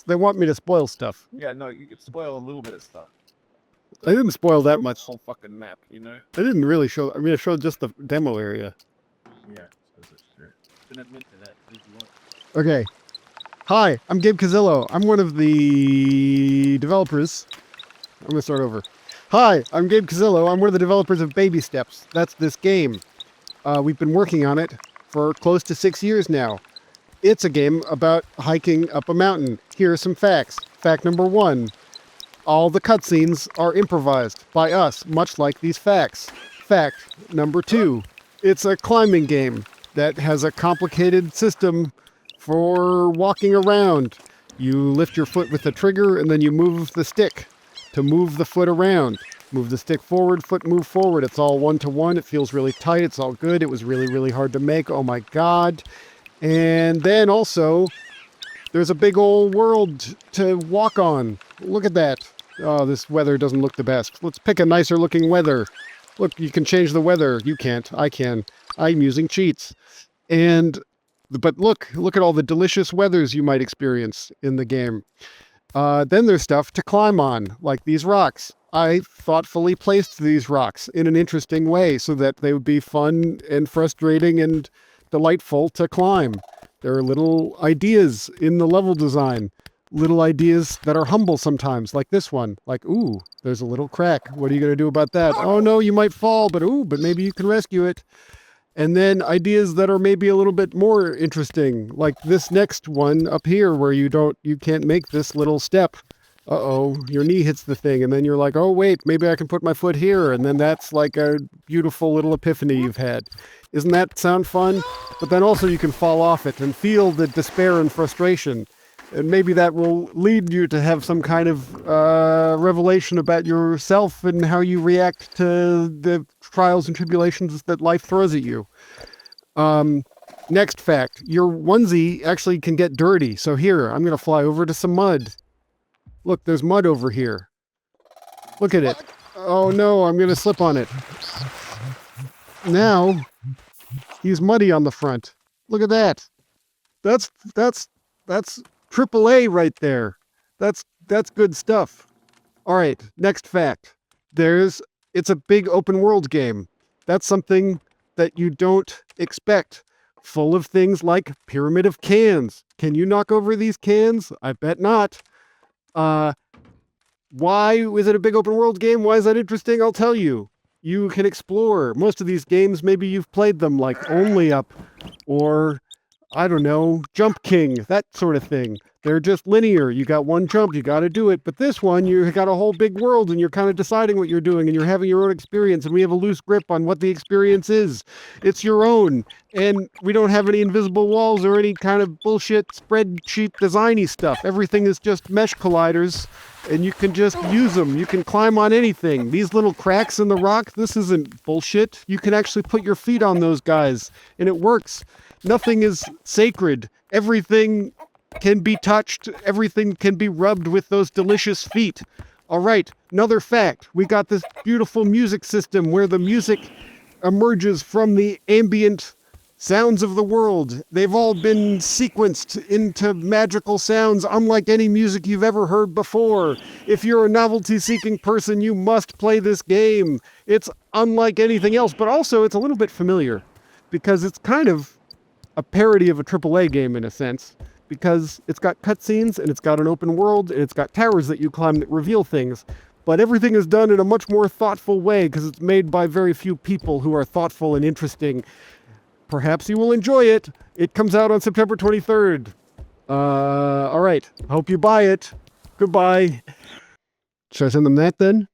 they want me to spoil stuff. Yeah, no, you can spoil a little bit of stuff. I didn't spoil that much. Whole fucking map, you know? I didn't really show. I mean, I showed just the demo area. Yeah, sure. Didn't admit to that. If you want. Okay. Hi, I'm Gabe Casillo. I'm one of the developers. I'm gonna start over. Hi, I'm Gabe Casillo. I'm one of the developers of Baby Steps. That's this game. We've been working on it for close to 6 years now. It's a game about hiking up a mountain. Here are some facts. Fact number 1. All the cutscenes are improvised by us, much like these facts. Fact number 2. It's a climbing game that has a complicated system for walking around. You lift your foot with the trigger and then you move the stick to move the foot around. Move the stick forward, foot move forward. It's all one-to-one. It feels really tight. It's all good. It was really, really hard to make. Oh my God. And then also, there's a big old world to walk on. Look at that. Oh, this weather doesn't look the best. Let's pick a nicer looking weather. Look, you can change the weather. You can't. I can. I'm using cheats. But look at all the delicious weathers you might experience in the game. Then there's stuff to climb on, like these rocks. I thoughtfully placed these rocks in an interesting way so that they would be fun and frustrating and delightful to climb. There are little ideas in the level design, little ideas that are humble sometimes, like this one. Like, ooh, there's a little crack. What are you going to do about that? Oh no, you might fall, but maybe you can rescue it. And then ideas that are maybe a little bit more interesting, like this next one up here where you can't make this little step. Uh-oh, your knee hits the thing, and then you're like, oh wait, maybe I can put my foot here, and then that's like a beautiful little epiphany you've had. Isn't that sound fun? But then also you can fall off it and feel the despair and frustration. And maybe that will lead you to have some kind of revelation about yourself and how you react to the trials and tribulations that life throws at you. Next fact, your onesie actually can get dirty. So here, I'm going to fly over to some mud. Look, there's mud over here. Look at it. Oh no, I'm going to slip on it. Now, he's muddy on the front. Look at that. That's AAA right there. That's good stuff. All right, next fact. It's a big open world game. That's something that you don't expect. Full of things like pyramid of cans. Can you knock over these cans? I bet not. Why is it a big open world game? Why is that interesting? I'll tell you. You can explore. Most of these games, maybe you've played them like Only Up or, I don't know, Jump King, that sort of thing. They're just linear. You got one jump, you got to do it. But this one, you got a whole big world and you're kind of deciding what you're doing and you're having your own experience and we have a loose grip on what the experience is. It's your own. And we don't have any invisible walls or any kind of bullshit spreadsheet designy stuff. Everything is just mesh colliders and you can just use them. You can climb on anything. These little cracks in the rock, this isn't bullshit. You can actually put your feet on those guys and it works. Nothing is sacred. Everything can be touched. Everything can be rubbed with those delicious feet. All right, another fact. We got this beautiful music system where the music emerges from the ambient sounds of the world. They've all been sequenced into magical sounds unlike any music you've ever heard before. If you're a novelty-seeking person, you must play this game. It's unlike anything else, but also it's a little bit familiar because it's kind of a parody of a AAA game in a sense, because it's got cutscenes and it's got an open world and it's got towers that you climb that reveal things, but everything is done in a much more thoughtful way because it's made by very few people who are thoughtful and interesting. Perhaps you will enjoy it. It comes out on September 23rd. All right. Hope you buy it. Goodbye. Should I send them that then?